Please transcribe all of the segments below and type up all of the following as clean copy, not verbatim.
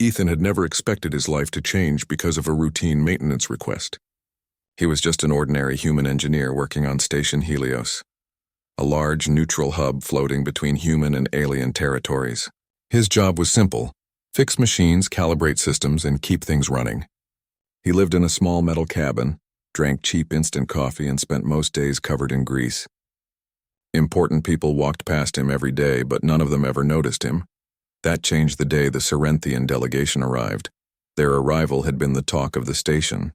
Ethan had never expected his life to change because of a routine maintenance request. He was just an ordinary human engineer working on Station Helios, a large neutral hub floating between human and alien territories. His job was simple: fix machines, calibrate systems, and keep things running. He lived in a small metal cabin, drank cheap instant coffee, and spent most days covered in grease. Important people walked past him every day, but none of them ever noticed him. That changed the day the Cerinthian delegation arrived. Their arrival had been the talk of the station.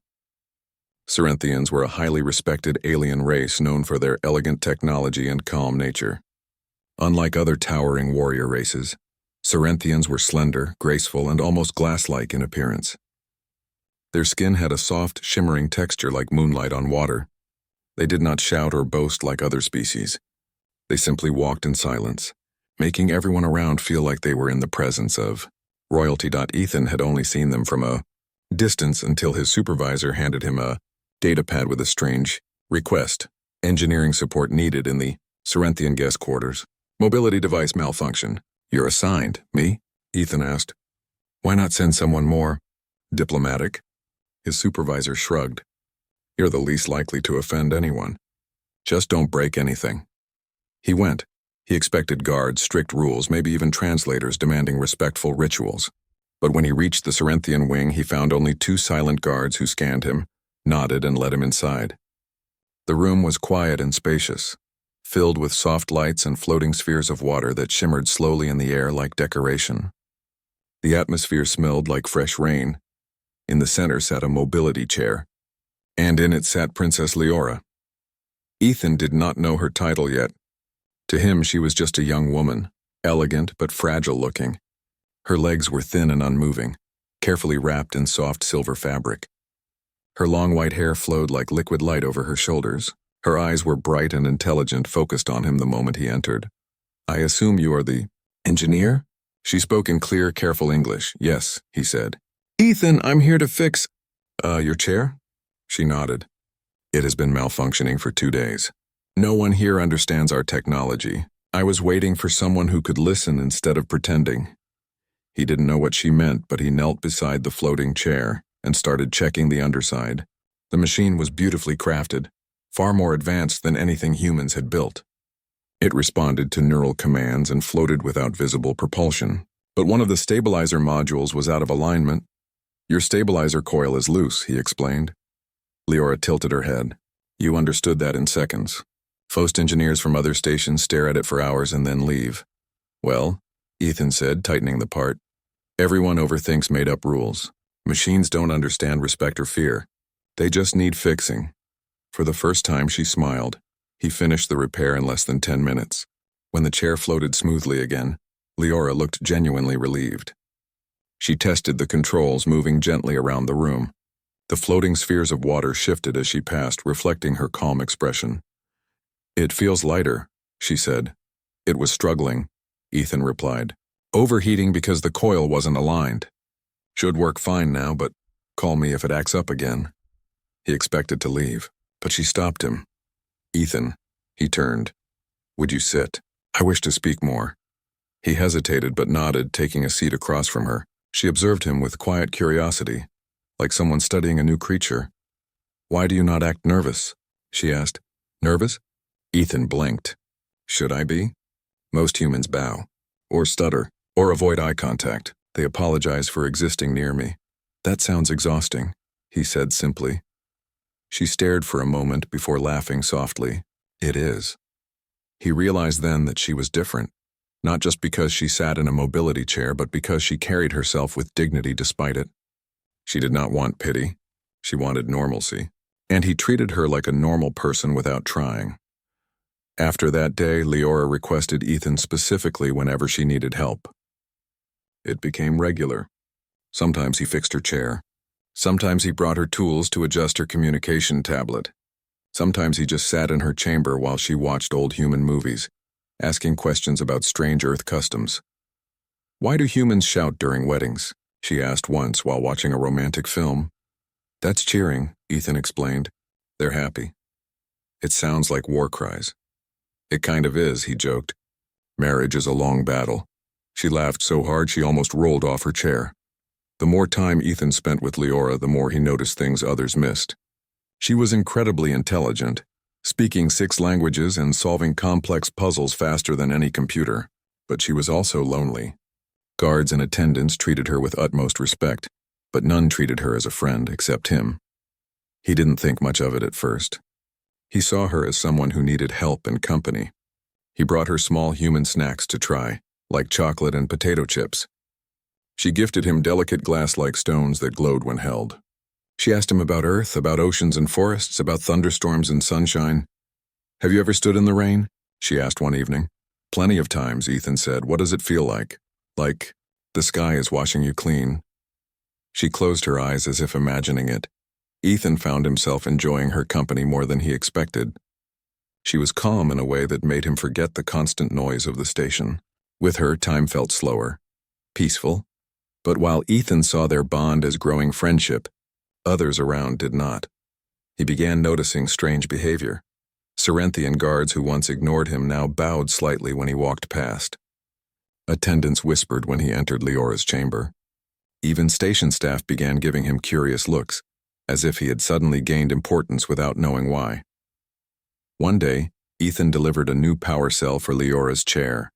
Cerinthians were a highly respected alien race known for their elegant technology and calm nature. Unlike other towering warrior races, Cerinthians were slender, graceful, and almost glass-like in appearance. Their skin had a soft, shimmering texture like moonlight on water. They did not shout or boast like other species. They simply walked in silence, making everyone around feel like they were in the presence of royalty. Ethan had only seen them from a distance until his supervisor handed him a datapad with a strange request: engineering support needed in the Cerinthian guest quarters. Mobility device malfunction. You're assigned. Me? Ethan asked. Why not send someone more diplomatic? His supervisor shrugged. You're the least likely to offend anyone. Just don't break anything. He went. He expected guards, strict rules, maybe even translators demanding respectful rituals. But when he reached the Cerinthian wing, he found only 2 silent guards who scanned him, nodded, and led him inside. The room was quiet and spacious, filled with soft lights and floating spheres of water that shimmered slowly in the air like decoration. The atmosphere smelled like fresh rain. In the center sat a mobility chair, and in it sat Princess Leora. Ethan did not know her title yet. To him, she was just a young woman, elegant but fragile-looking. Her legs were thin and unmoving, carefully wrapped in soft silver fabric. Her long white hair flowed like liquid light over her shoulders. Her eyes were bright and intelligent, focused on him the moment he entered. I assume you are the engineer? She spoke in clear, careful English. Yes, he said. Ethan, I'm here to fix, your chair? She nodded. It has been malfunctioning for 2 days. No one here understands our technology. I was waiting for someone who could listen instead of pretending. He didn't know what she meant, but he knelt beside the floating chair and started checking the underside. The machine was beautifully crafted, far more advanced than anything humans had built. It responded to neural commands and floated without visible propulsion. But one of the stabilizer modules was out of alignment. Your stabilizer coil is loose, he explained. Leora tilted her head. You understood that in seconds. Most engineers from other stations stare at it for hours and then leave. Well, Ethan said, tightening the part. Everyone overthinks made-up rules. Machines don't understand respect or fear. They just need fixing. For the first time, she smiled. He finished the repair in less than 10 minutes. When the chair floated smoothly again, Leora looked genuinely relieved. She tested the controls, moving gently around the room. The floating spheres of water shifted as she passed, reflecting her calm expression. It feels lighter, she said. It was struggling, Ethan replied. Overheating because the coil wasn't aligned. Should work fine now, but call me if it acts up again. He expected to leave, but she stopped him. Ethan, he turned. Would you sit? I wish to speak more. He hesitated but nodded, taking a seat across from her. She observed him with quiet curiosity, like someone studying a new creature. Why do you not act nervous? She asked. Nervous? Ethan blinked. Should I be? Most humans bow, or stutter, or avoid eye contact. They apologize for existing near me. That sounds exhausting, he said simply. She stared for a moment before laughing softly. It is. He realized then that she was different, not just because she sat in a mobility chair, but because she carried herself with dignity despite it. She did not want pity. She wanted normalcy. And he treated her like a normal person without trying. After that day, Leora requested Ethan specifically whenever she needed help. It became regular. Sometimes he fixed her chair. Sometimes he brought her tools to adjust her communication tablet. Sometimes he just sat in her chamber while she watched old human movies, asking questions about strange Earth customs. Why do humans shout during weddings? She asked once while watching a romantic film. That's cheering, Ethan explained. They're happy. It sounds like war cries. It kind of is, he joked. Marriage is a long battle. She laughed so hard she almost rolled off her chair. The more time Ethan spent with Leora, the more he noticed things others missed. She was incredibly intelligent, speaking 6 languages and solving complex puzzles faster than any computer, but she was also lonely. Guards and attendants treated her with utmost respect, but none treated her as a friend except him. He didn't think much of it at first. He saw her as someone who needed help and company. He brought her small human snacks to try, like chocolate and potato chips. She gifted him delicate glass-like stones that glowed when held. She asked him about Earth, about oceans and forests, about thunderstorms and sunshine. "Have you ever stood in the rain?" she asked one evening. "Plenty of times," Ethan said. "What does it feel like?" "Like the sky is washing you clean." She closed her eyes as if imagining it. Ethan found himself enjoying her company more than he expected. She was calm in a way that made him forget the constant noise of the station. With her, time felt slower, peaceful. But while Ethan saw their bond as growing friendship, others around did not. He began noticing strange behavior. Cerinthian guards who once ignored him now bowed slightly when he walked past. Attendants whispered when he entered Leora's chamber. Even station staff began giving him curious looks, as if he had suddenly gained importance without knowing why. One day, Ethan delivered a new power cell for Leora's chair.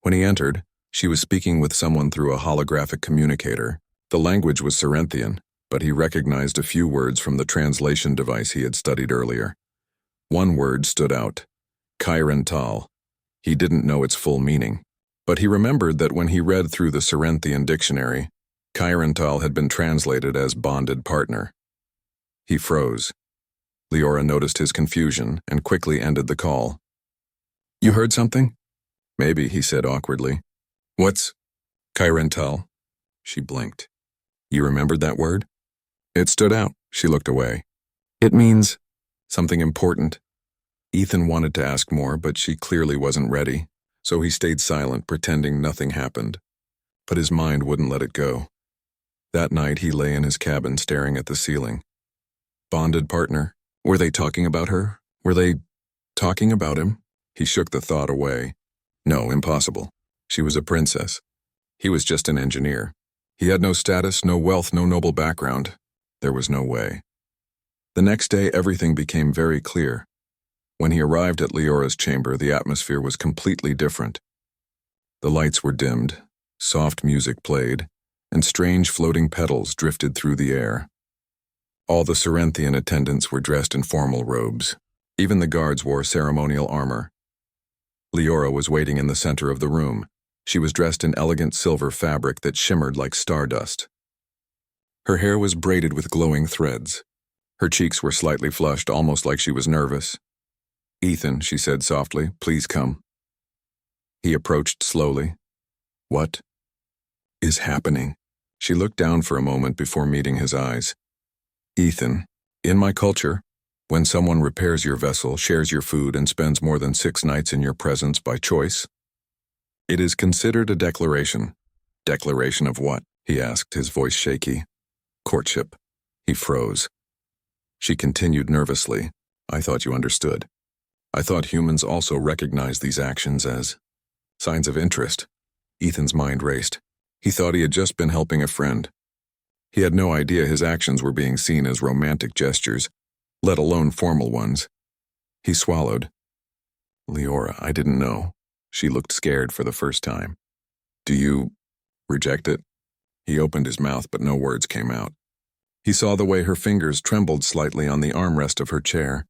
When he entered, she was speaking with someone through a holographic communicator. The language was Cerinthian, but he recognized a few words from the translation device he had studied earlier. One word stood out: Chiron Tal. He didn't know its full meaning, but he remembered that when he read through the Cerinthian dictionary, Chiron Tal had been translated as bonded partner. He froze. Leora noticed his confusion and quickly ended the call. "You heard something?" "Maybe," he said awkwardly. "What's Chiron Tal?" She blinked. "You remembered that word?" "It stood out." She looked away. "It means something important." Ethan wanted to ask more, but she clearly wasn't ready, so he stayed silent, pretending nothing happened. But his mind wouldn't let it go. That night he lay in his cabin staring at the ceiling. Bonded partner? Were they talking about her? Were they talking about him? He shook the thought away. No, impossible. She was a princess. He was just an engineer. He had no status, no wealth, no noble background. There was no way. The next day, everything became very clear. When he arrived at Leora's chamber, the atmosphere was completely different. The lights were dimmed, soft music played, and strange floating petals drifted through the air. All the Cerinthian attendants were dressed in formal robes. Even the guards wore ceremonial armor. Leora was waiting in the center of the room. She was dressed in elegant silver fabric that shimmered like stardust. Her hair was braided with glowing threads. Her cheeks were slightly flushed, almost like she was nervous. "Ethan," she said softly, "please come." He approached slowly. "What is happening?" She looked down for a moment before meeting his eyes. "Ethan, in my culture, when someone repairs your vessel, shares your food, and spends more than 6 nights in your presence by choice, it is considered a declaration." "Declaration of what?" he asked, his voice shaky. "Courtship." He froze. She continued nervously. "I thought you understood. I thought humans also recognized these actions as signs of interest." Ethan's mind raced. He thought he had just been helping a friend. He had no idea his actions were being seen as romantic gestures, let alone formal ones. He swallowed. "Leora, I didn't know." She looked scared for the first time. "Do you reject it?" He opened his mouth, but no words came out. He saw the way her fingers trembled slightly on the armrest of her chair.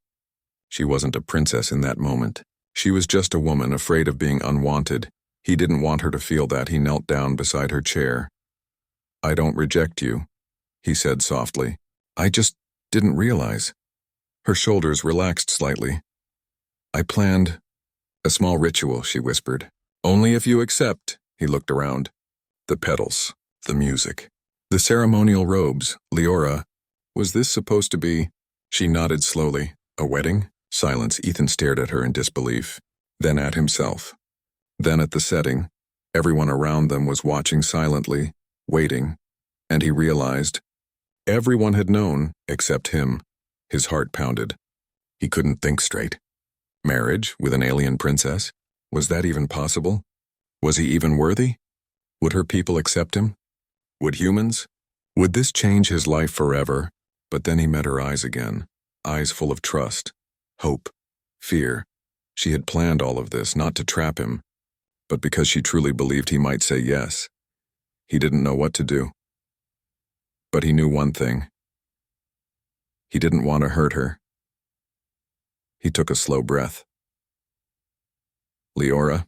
She wasn't a princess in that moment. She was just a woman afraid of being unwanted. He didn't want her to feel that. He knelt down beside her chair. "I don't reject you," he said softly. "I just didn't realize." Her shoulders relaxed slightly. "I planned a small ritual," she whispered. "Only if you accept." He looked around. The petals, the music, the ceremonial robes. "Leora, was this supposed to be?" She nodded slowly. "A wedding?" Silence. Ethan stared at her in disbelief, then at himself, then at the setting. Everyone around them was watching silently, waiting, and he realized everyone had known except him. His heart pounded. He couldn't think straight. Marriage with an alien princess? Was that even possible? Was he even worthy? Would her people accept him? Would humans? Would this change his life forever? But then he met her eyes again, eyes full of trust, hope, fear. She had planned all of this not to trap him, but because she truly believed he might say yes. He didn't know what to do. But he knew one thing. He didn't want to hurt her. He took a slow breath. "Leora,"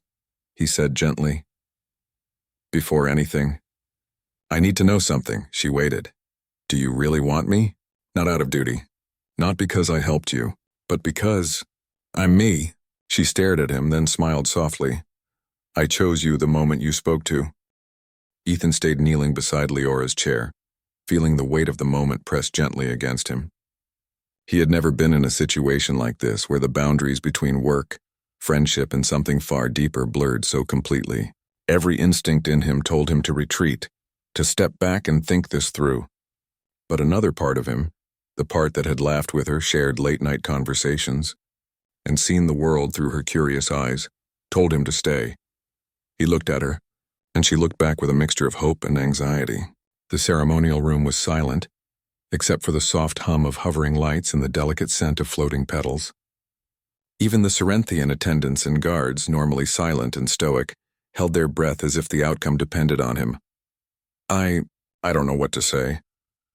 he said gently. "Before anything, I need to know something." She waited. "Do you really want me?" "Not out of duty. Not because I helped you, but because I'm me." She stared at him, then smiled softly. "I chose you the moment you spoke to." Ethan stayed kneeling beside Leora's chair, feeling the weight of the moment pressed gently against him. He had never been in a situation like this where the boundaries between work, friendship, and something far deeper blurred so completely. Every instinct in him told him to retreat, to step back and think this through. But another part of him, the part that had laughed with her, shared late-night conversations, and seen the world through her curious eyes, told him to stay. He looked at her, and she looked back with a mixture of hope and anxiety. The ceremonial room was silent, except for the soft hum of hovering lights and the delicate scent of floating petals. Even the Cerinthian attendants and guards, normally silent and stoic, held their breath as if the outcome depended on him. I don't know what to say,"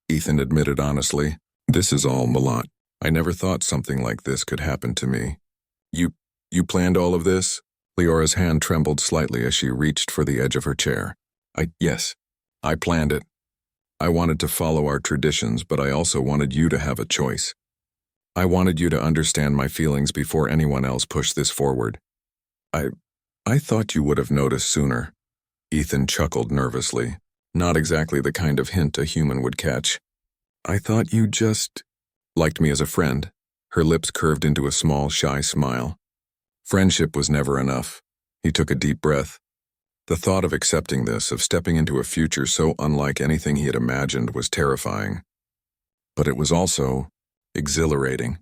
Ethan admitted honestly. "This is all Malat. I never thought something like this could happen to me." You planned all of this?" Leora's hand trembled slightly as she reached for the edge of her chair. Yes, I planned it. I wanted to follow our traditions, but I also wanted you to have a choice. I wanted you to understand my feelings before anyone else pushed this forward. I thought you would have noticed sooner." Ethan chuckled nervously, not exactly the kind of hint a human would catch. "I thought you just liked me as a friend." Her lips curved into a small, shy smile. Friendship was never enough. He took a deep breath. The thought of accepting this, of stepping into a future so unlike anything he had imagined, was terrifying. But it was also exhilarating.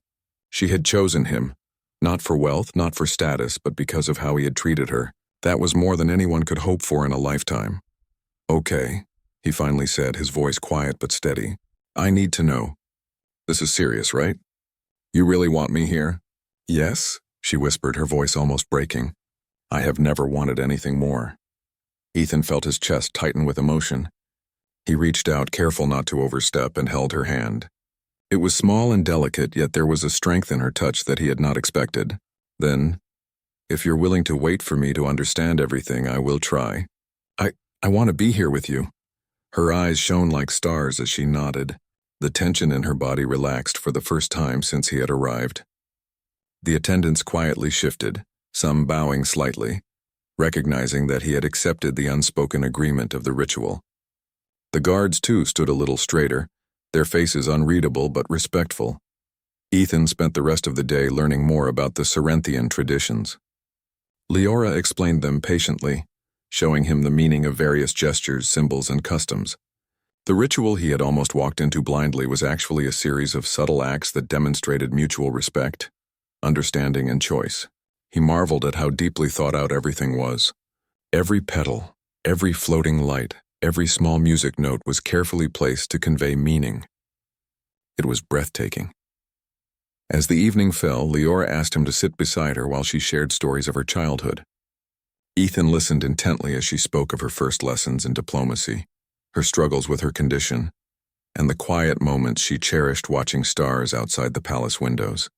She had chosen him, not for wealth, not for status, but because of how he had treated her. That was more than anyone could hope for in a lifetime. "Okay," he finally said, his voice quiet but steady. "I need to know. This is serious, right? You really want me here?" "Yes," she whispered, her voice almost breaking. "I have never wanted anything more." Ethan felt his chest tighten with emotion. He reached out, careful not to overstep, and held her hand. It was small and delicate, yet there was a strength in her touch that he had not expected. "Then, if you're willing to wait for me to understand everything, I will try. I want to be here with you." Her eyes shone like stars as she nodded. The tension in her body relaxed for the first time since he had arrived. The attendants quietly shifted, some bowing slightly, recognizing that he had accepted the unspoken agreement of the ritual. The guards, too, stood a little straighter, their faces unreadable but respectful. Ethan spent the rest of the day learning more about the Cerinthian traditions. Leora explained them patiently, showing him the meaning of various gestures, symbols, and customs. The ritual he had almost walked into blindly was actually a series of subtle acts that demonstrated mutual respect, understanding, and choice. He marveled at how deeply thought out everything was. Every petal, every floating light, every small music note was carefully placed to convey meaning. It was breathtaking. As the evening fell, Leora asked him to sit beside her while she shared stories of her childhood. Ethan listened intently as she spoke of her first lessons in diplomacy, her struggles with her condition, and the quiet moments she cherished watching stars outside the palace windows.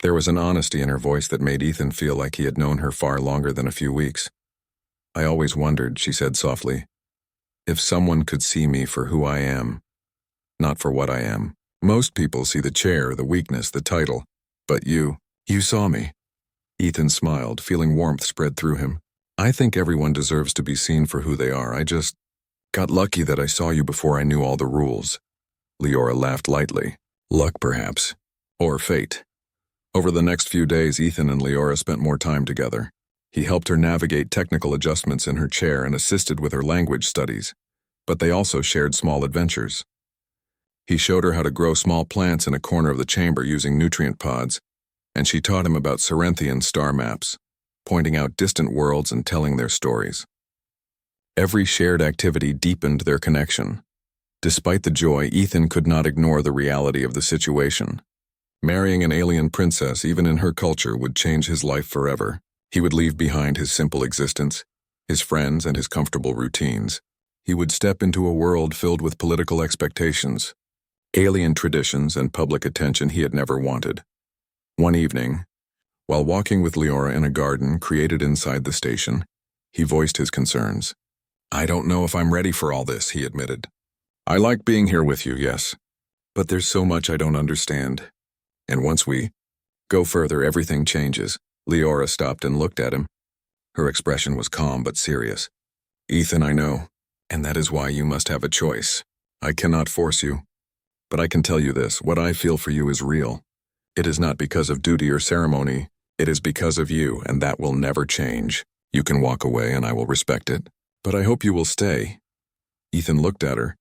There was an honesty in her voice that made Ethan feel like he had known her far longer than a few weeks. "I always wondered," she said softly, "if someone could see me for who I am, not for what I am. Most people see the chair, the weakness, the title. But you saw me." Ethan smiled, feeling warmth spread through him. "I think everyone deserves to be seen for who they are. I just got lucky that I saw you before I knew all the rules." Leora laughed lightly. "Luck, perhaps. Or fate." Over the next few days, Ethan and Leora spent more time together. He helped her navigate technical adjustments in her chair and assisted with her language studies, but they also shared small adventures. He showed her how to grow small plants in a corner of the chamber using nutrient pods, and she taught him about Cerinthian star maps, pointing out distant worlds and telling their stories. Every shared activity deepened their connection. Despite the joy, Ethan could not ignore the reality of the situation. Marrying an alien princess, even in her culture, would change his life forever. He would leave behind his simple existence, his friends, and his comfortable routines. He would step into a world filled with political expectations, alien traditions, and public attention he had never wanted. One evening, while walking with Leora in a garden created inside the station, he voiced his concerns. "I don't know if I'm ready for all this," he admitted. "I like being here with you, yes, but there's so much I don't understand. And once we go further, everything changes." Leora stopped and looked at him. Her expression was calm but serious. "Ethan, I know, and that is why you must have a choice. I cannot force you. But I can tell you this, what I feel for you is real. It is not because of duty or ceremony. It is because of you, and that will never change. You can walk away and I will respect it. But I hope you will stay." Ethan looked at her,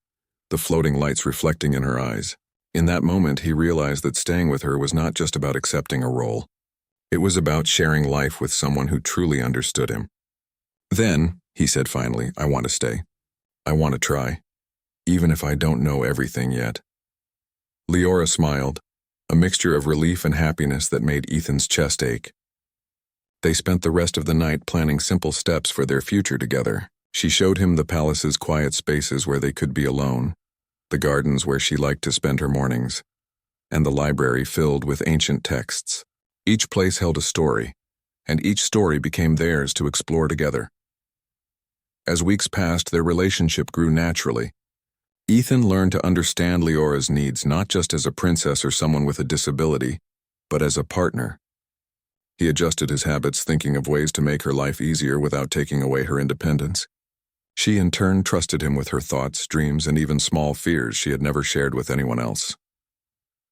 the floating lights reflecting in her eyes. In that moment, he realized that staying with her was not just about accepting a role. It was about sharing life with someone who truly understood him. "Then," he said finally, "I want to stay. I want to try, even if I don't know everything yet." Leora smiled, a mixture of relief and happiness that made Ethan's chest ache. They spent the rest of the night planning simple steps for their future together. She showed him the palace's quiet spaces where they could be alone, the gardens where she liked to spend her mornings, and the library filled with ancient texts. Each place held a story, and each story became theirs to explore together. As weeks passed, their relationship grew naturally. Ethan learned to understand Leora's needs not just as a princess or someone with a disability, but as a partner. He adjusted his habits, thinking of ways to make her life easier without taking away her independence. She in turn trusted him with her thoughts, dreams, and even small fears she had never shared with anyone else.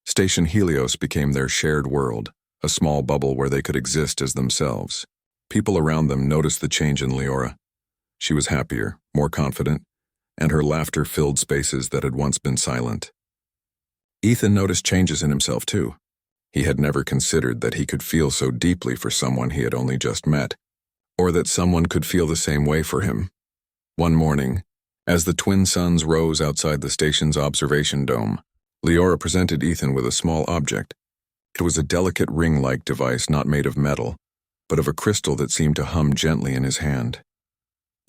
Station Helios became their shared world, a small bubble where they could exist as themselves. People around them noticed the change in Leora. She was happier, more confident, and her laughter filled spaces that had once been silent. Ethan noticed changes in himself too. He had never considered that he could feel so deeply for someone he had only just met, or that someone could feel the same way for him. One morning, as the twin suns rose outside the station's observation dome, Leora presented Ethan with a small object. It was a delicate ring-like device not made of metal, but of a crystal that seemed to hum gently in his hand.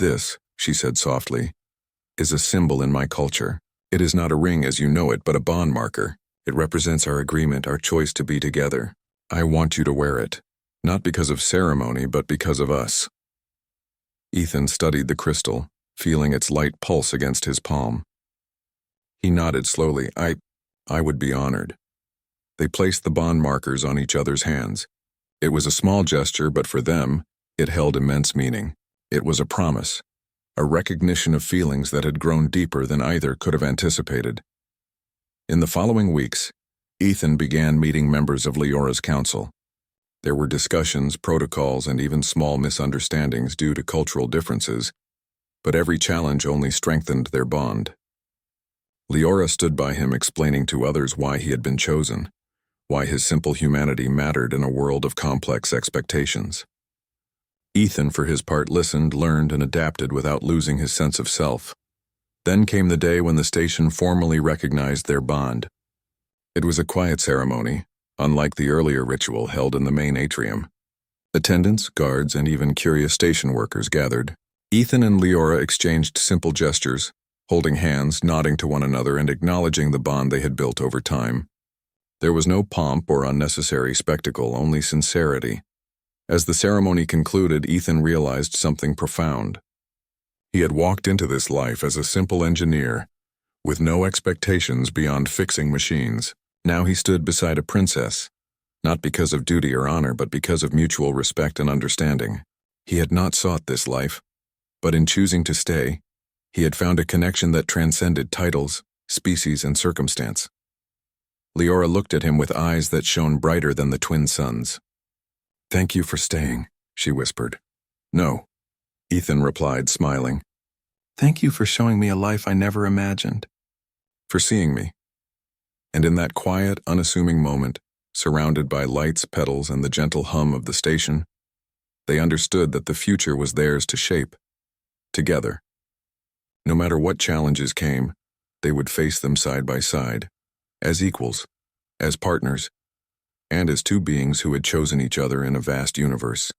"This," she said softly, "is a symbol in my culture. It is not a ring as you know it, but a bond marker. It represents our agreement, our choice to be together. I want you to wear it, not because of ceremony, but because of us." Ethan studied the crystal, feeling its light pulse against his palm. He nodded slowly. I would be honored." They placed the bond markers on each other's hands. It was a small gesture, but for them, it held immense meaning. It was a promise, a recognition of feelings that had grown deeper than either could have anticipated. In the following weeks, Ethan began meeting members of Leora's council. There were discussions, protocols, and even small misunderstandings due to cultural differences, but every challenge only strengthened their bond. Leora stood by him, explaining to others why he had been chosen, why his simple humanity mattered in a world of complex expectations. Ethan, for his part, listened, learned, and adapted without losing his sense of self. Then came the day when the station formally recognized their bond. It was a quiet ceremony, unlike the earlier ritual held in the main atrium. Attendants, guards, and even curious station workers gathered. Ethan and Leora exchanged simple gestures, holding hands, nodding to one another, and acknowledging the bond they had built over time. There was no pomp or unnecessary spectacle, only sincerity. As the ceremony concluded, Ethan realized something profound. He had walked into this life as a simple engineer, with no expectations beyond fixing machines. Now he stood beside a princess, not because of duty or honor, but because of mutual respect and understanding. He had not sought this life, but in choosing to stay, he had found a connection that transcended titles, species, and circumstance. Leora looked at him with eyes that shone brighter than the twin suns. "Thank you for staying," she whispered. "No," Ethan replied, smiling. "Thank you for showing me a life I never imagined. For seeing me." And in that quiet, unassuming moment, surrounded by lights, petals, and the gentle hum of the station, they understood that the future was theirs to shape, together. No matter what challenges came, they would face them side by side, as equals, as partners, and as two beings who had chosen each other in a vast universe.